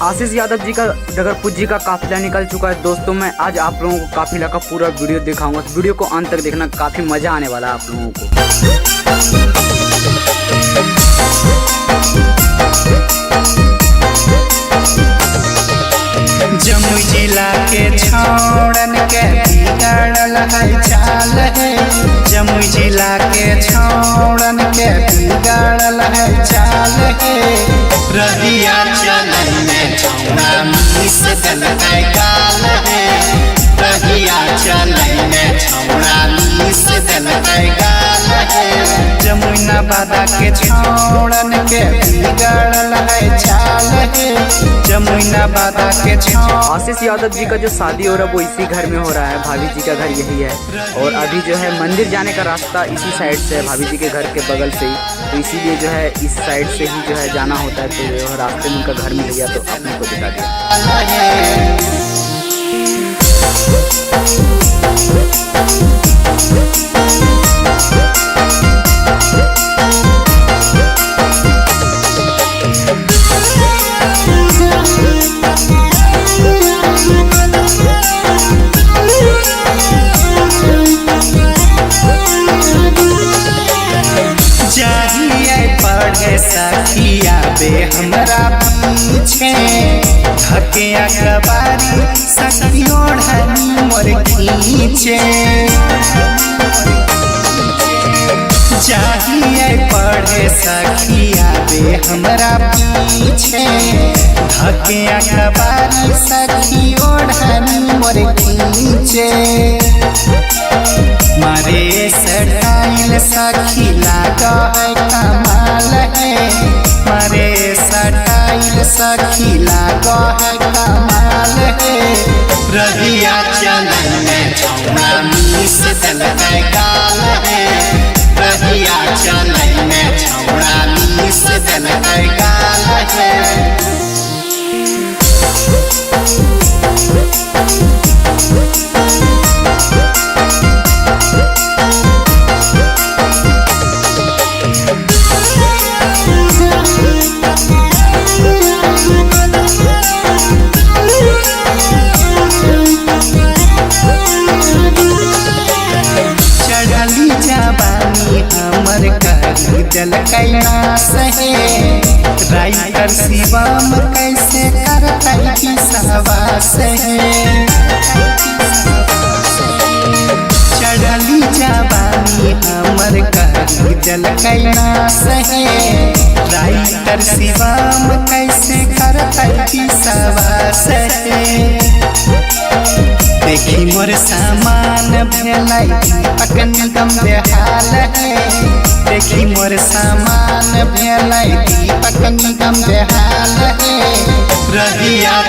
आशीष यादव जी का डगरपुर जी का काफिला निकल चुका है। दोस्तों मैं आज आप लोगों को काफिला का पूरा वीडियो दिखाऊंगा। इस वीडियो को अंत तक देखना, काफी मजा आने वाला है आप लोगों को। जमुई जिला के छौड़न के बिगड़ल है चाल है। जमुई जिला के छौड़न के बिगड़ल है चाल है। रहिया चलन में छौड़ा मीस दल है गाल है। रहिया चलन में छौड़ा मीस दल है गाल है। जमुई नवादा के छौड़न के बिगड़ल है चाल है। जमुई नवादा के आशीष यादव जी का जो शादी हो रहा है वो इसी घर में हो रहा है। भाभी जी का घर यही है और अभी जो है मंदिर जाने का रास्ता इसी साइड से है, भाभी जी के घर के बगल से ही। तो इसीलिए जो है इस साइड से ही जो है जाना होता है। तो रास्ते में उनका घर मिल गया तो अपने को दिखा दिया। सखिया बे हमरा पीछे धकिया कबारी सखी ओढ़नी मोर खींचे। चाहिए पढ़े सखिया बे हमरा पीछे धकिया कबारी सखी ओढ़नी मोर खींचे। मारे स्टाइल सखी लागा है कमाल है। मारे स्टाइल सखी लागा है कमाल है। रहिया चलन में छौड़ा मीस दल है गाल है। रहिया चलन में छौड़ा मीस दल है गाल है। हमर करी जल कैना सहे। राइटर शिवम कैसे करता की सहवास है। चढ़ली जवानी हमर करी जल कैना सहे। राइटर शिवम कैसे करता की सहवास है। देखी मोर सामान भेलै दीपक निगम बेहाल है। देखी मोर सामान भेलै दीपक निगम बेहाल है। रहिया